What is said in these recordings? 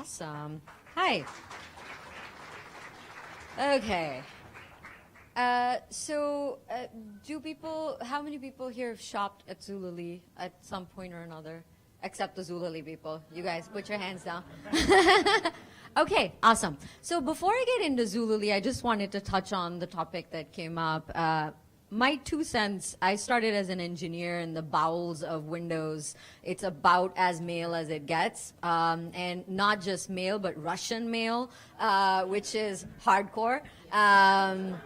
Awesome. Hi. Okay. How many people here have shopped at Zulily at some point or another? Except the Zulily people. You guys, put your hands down. Okay, awesome. So before I get into Zulily, I just wanted to touch on the topic that came up. My 2 cents, I started as an engineer in the bowels of Windows. It's about as male as it gets. And not just male, but Russian male, which is hardcore. I've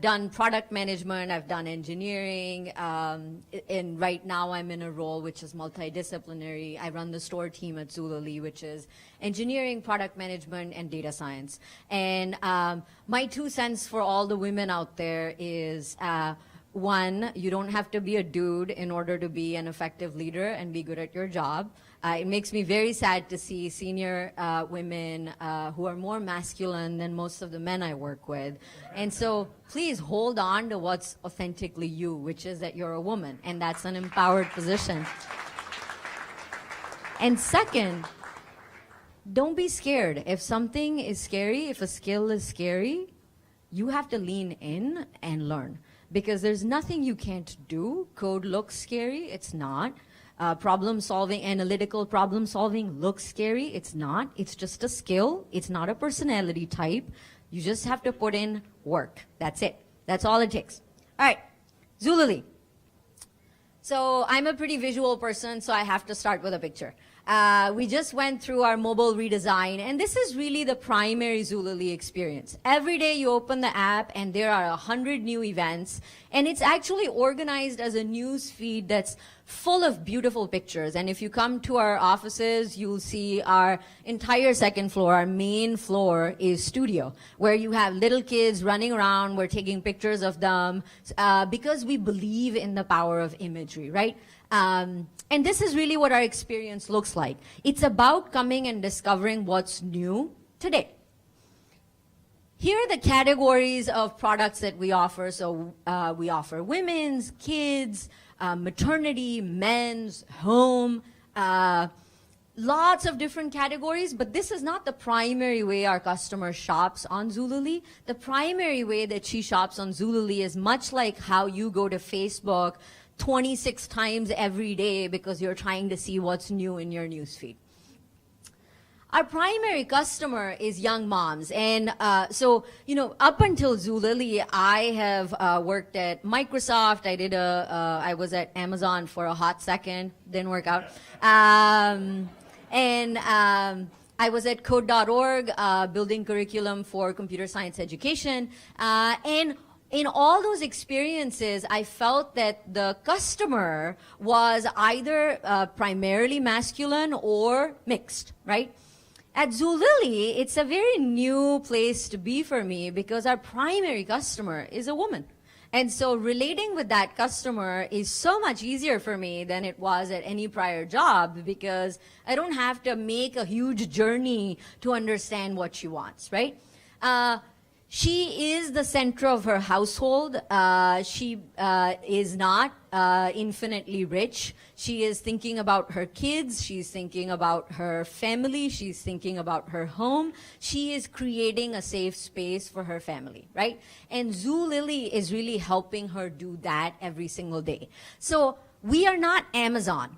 done product management, I've done engineering, and right now I'm in a role which is multidisciplinary. I run the store team at Zulily, which is engineering, product management, and data science. And my 2 cents for all the women out there is, one, you don't have to be a dude in order to be an effective leader and be good at your job. It makes me very sad to see senior women who are more masculine than most of the men I work with. And so please hold on to what's authentically you, which is that you're a woman, and that's an empowered position. And second, don't be scared. If something is scary, if a skill is scary, you have to lean in and learn. Because there's nothing you can't do. Code looks scary, it's not. Analytical problem solving looks scary. It's not. It's just a skill. It's not a personality type. You just have to put in work. That's it. That's all it takes. All right, Zulily. So I'm a pretty visual person, so I have to start with a picture. We just went through our mobile redesign, and this is really the primary Zulily experience. Every day you open the app, and there are 100 new events, and it's actually organized as a news feed that's full of beautiful pictures. And if you come to our offices, you'll see our entire second floor, our main floor is studio, where you have little kids running around. We're taking pictures of them because we believe in the power of imagery, right? And this is really what our experience looks like. It's about coming and discovering what's new today. Here are the categories of products that we offer. So we offer women's, kids, maternity, men's, home, lots of different categories, but this is not the primary way our customer shops on Zulily. The primary way that she shops on Zulily is much like how you go to Facebook 26 times every day because you're trying to see what's new in your newsfeed. Our primary customer is young moms. And up until Zulily, I have worked at Microsoft. I was at Amazon for a hot second. Didn't work out. I was at code.org, building curriculum for computer science education. And in all those experiences, I felt that the customer was either primarily masculine or mixed, right? At Zulily, it's a very new place to be for me because our primary customer is a woman. And so relating with that customer is so much easier for me than it was at any prior job because I don't have to make a huge journey to understand what she wants, right? She is the center of her household. She is not infinitely rich. She is thinking about her kids. She's thinking about her family. She's thinking about her home. She is creating a safe space for her family, right? And Zulily is really helping her do that every single day. So we are not Amazon.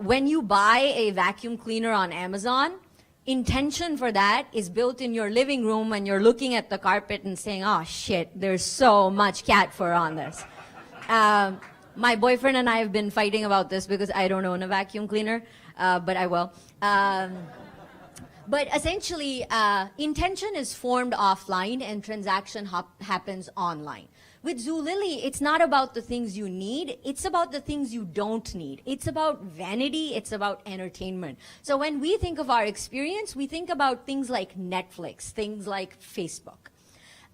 When you buy a vacuum cleaner on Amazon, intention for that is built in your living room when you're looking at the carpet and saying, oh shit, there's so much cat fur on this. My boyfriend and I have been fighting about this because I don't own a vacuum cleaner, but I will. But essentially, intention is formed offline and transaction happens online. With Zulily, it's not about the things you need, it's about the things you don't need. It's about vanity, it's about entertainment. So when we think of our experience, we think about things like Netflix, things like Facebook.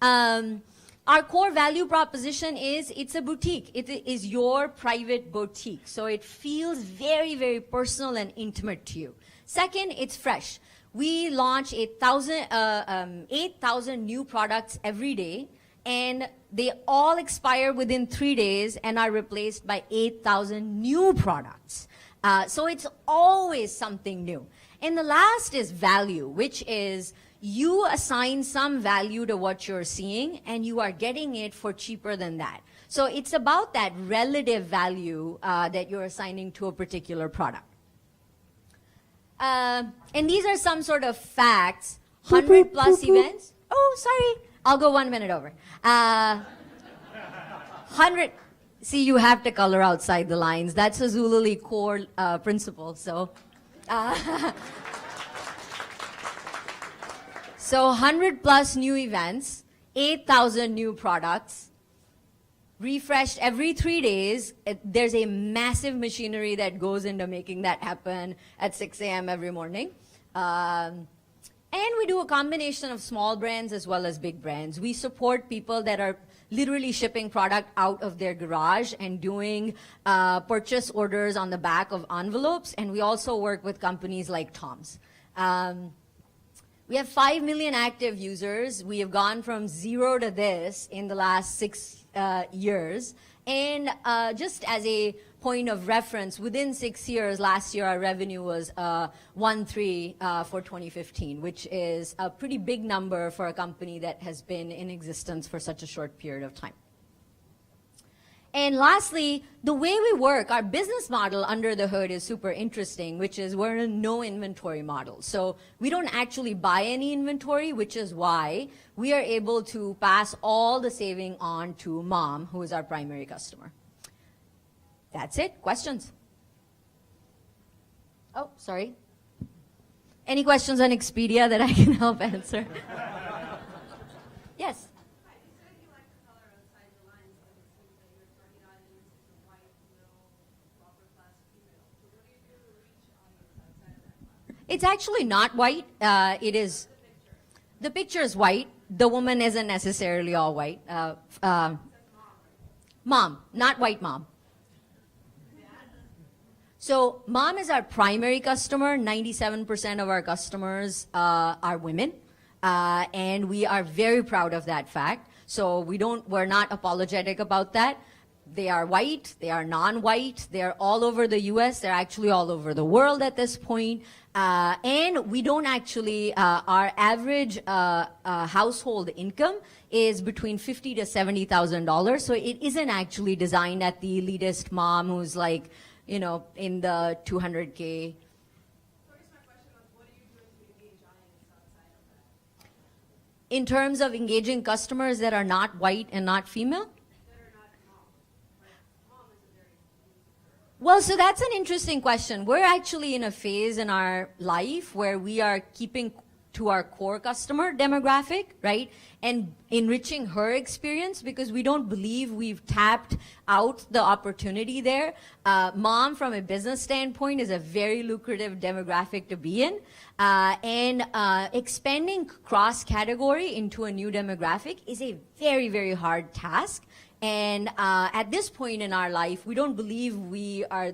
Our core value proposition is it's a boutique. It is your private boutique. So it feels very, very personal and intimate to you. Second, it's fresh. We launch 8,000 new products every day, and they all expire within 3 days and are replaced by 8,000 new products. So it's always something new. And the last is value, which is you assign some value to what you're seeing and you are getting it for cheaper than that. So it's about that relative value that you're assigning to a particular product. And these are some sort of facts. 100 plus events. Oh, sorry. I'll go 1 minute over. 100. See, you have to color outside the lines. That's a Zulily core principle. So, so 100 plus new events, 8,000 new products, refreshed every 3 days. There's a massive machinery that goes into making that happen at 6 a.m. every morning. And we do a combination of small brands as well as big brands. We support people that are literally shipping product out of their garage and doing purchase orders on the back of envelopes. And we also work with companies like Tom's. We have 5 million active users. We have gone from 0 to this in the last 6 years. And just as a point of reference, within 6 years, last year our revenue was 1.3 for 2015, which is a pretty big number for a company that has been in existence for such a short period of time. And lastly, the way we work, our business model under the hood is super interesting, which is we're a no inventory model. So we don't actually buy any inventory, which is why we are able to pass all the saving on to mom, who is our primary customer. That's it. Questions? Oh, sorry. Any questions on Expedia that I can help answer? Yes. It's actually not white. It is. The picture is white. The woman isn't necessarily all white. Mom, not white mom. So mom is our primary customer. 97% of our customers are women. And we are very proud of that fact. So we're not apologetic about that. They are white, they are non-white, they're all over the US, they're actually all over the world at this point. And we don't actually, our average household income is between $50,000 to $70,000. So it isn't actually designed at the elitist mom who's like, you know, in the 200K. In terms of engaging customers that are not white and not female? Well, so that's an interesting question. We're actually in a phase in our life where we are keeping to our core customer demographic, right? And enriching her experience because we don't believe we've tapped out the opportunity there. Mom, from a business standpoint, is a very lucrative demographic to be in. And expanding cross-category into a new demographic is a very, very hard task. And at this point in our life, we don't believe we are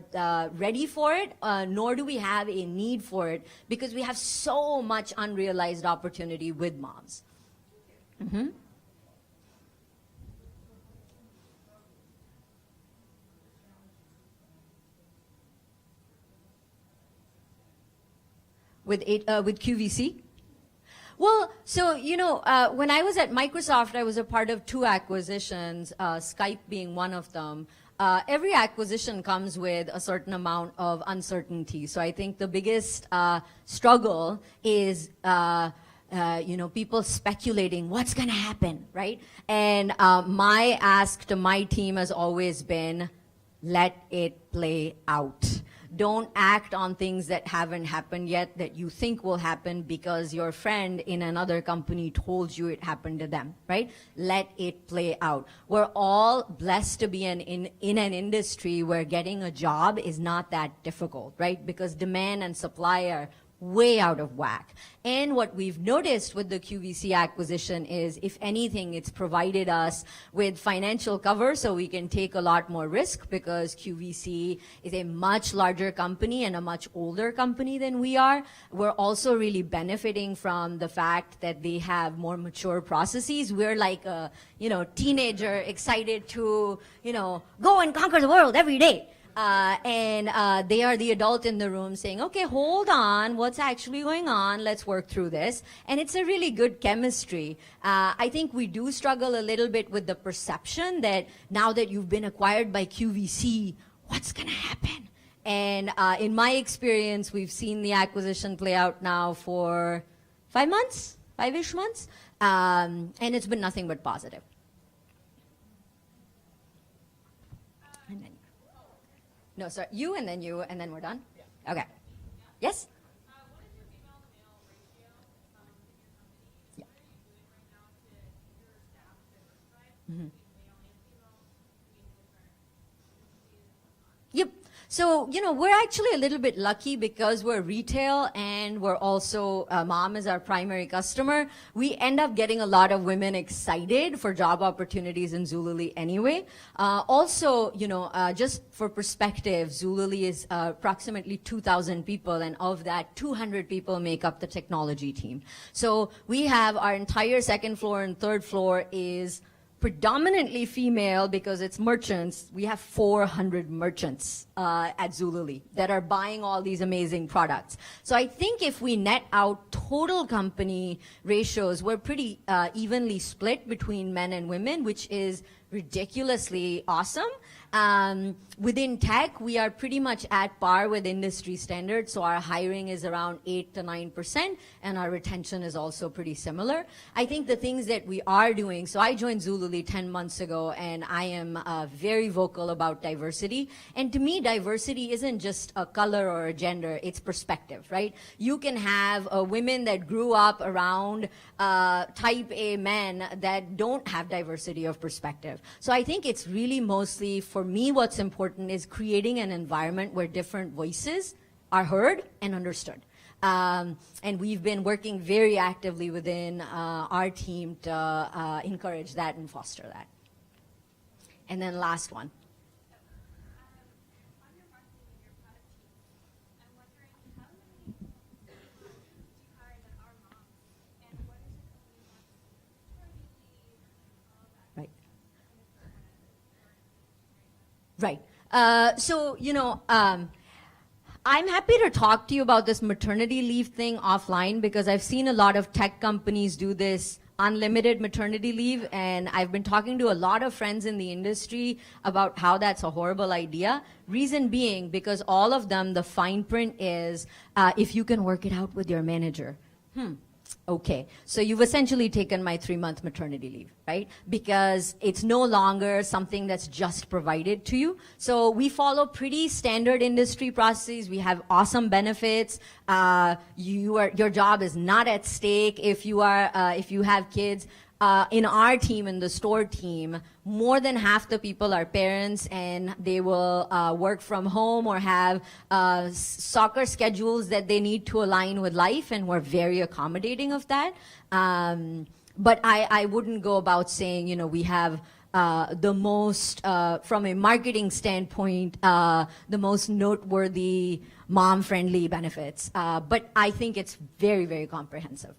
ready for it, nor do we have a need for it, because we have so much unrealized opportunity with moms. Mm-hmm. With QVC? Well, so, you know, when I was at Microsoft, I was a part of 2 acquisitions, Skype being one of them. Every acquisition comes with a certain amount of uncertainty. So I think the biggest struggle is, you know, people speculating what's going to happen, right? And my ask to my team has always been, let it play out. Don't act on things that haven't happened yet that you think will happen because your friend in another company told you it happened to them, right? Let it play out. We're all blessed to be in an industry where getting a job is not that difficult, right? Because demand and supply are way out of whack. And what we've noticed with the QVC acquisition is, if anything, it's provided us with financial cover so we can take a lot more risk, because QVC is a much larger company and a much older company than we are. We're also really benefiting from the fact that they have more mature processes. We're like a, you know, teenager excited to, you know, go and conquer the world every day. And they are the adult in the room saying, okay, hold on, what's actually going on? Let's work through this. And it's a really good chemistry. I think we do struggle a little bit with the perception that now that you've been acquired by QVC, what's going to happen? And in my experience, we've seen the acquisition play out now for 5 months, 5-ish months, and it's been nothing but positive. And then, no, sorry, you, and then we're done? Yeah. Okay. Yes? What is your female to male ratio in your company? Yeah. What are you doing right now to keep your staff diversified between male and female, between different agencies and whatnot? Yep. So, we're actually a little bit lucky because we're retail and we're also, mom is our primary customer. We end up getting a lot of women excited for job opportunities in Zulily anyway. Also, just for perspective, Zulily is approximately 2,000 people, and of that, 200 people make up the technology team. So we have our entire second floor and third floor is predominantly female because it's merchants. We have 400 merchants at Zulily that are buying all these amazing products. So I think if we net out total company ratios, we're pretty evenly split between men and women, which is ridiculously awesome. Within tech, we are pretty much at par with industry standards, so our hiring is around 8 to 9%, and our retention is also pretty similar. I think the things that we are doing, so I joined Zulily 10 months ago, and I am very vocal about diversity. And to me, diversity isn't just a color or a gender, it's perspective, right? You can have women that grew up around type A men that don't have diversity of perspective. So I think it's really mostly, for me, what's important is creating an environment where different voices are heard and understood. And we've been working very actively within our team to encourage that and foster that. And then last one. On your marketing and your product team, I'm wondering how many people do you hire that are moms, and what is your company maternity leave and all of that? Right. Right. So, I'm happy to talk to you about this maternity leave thing offline because I've seen a lot of tech companies do this unlimited maternity leave, and I've been talking to a lot of friends in the industry about how that's a horrible idea. Reason being, because all of them, the fine print is if you can work it out with your manager. Okay, so you've essentially taken my 3-month maternity leave, right? Because it's no longer something that's just provided to you. So we follow pretty standard industry processes. We have awesome benefits. Your job is not at stake if you have kids. In our team, in the store team, more than half the people are parents, and they will work from home or have soccer schedules that they need to align with life, and we're very accommodating of that. But I wouldn't go about saying, we have the most, from a marketing standpoint, the most noteworthy mom-friendly benefits. But I think it's very, very comprehensive.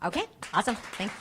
Okay, awesome. Thanks.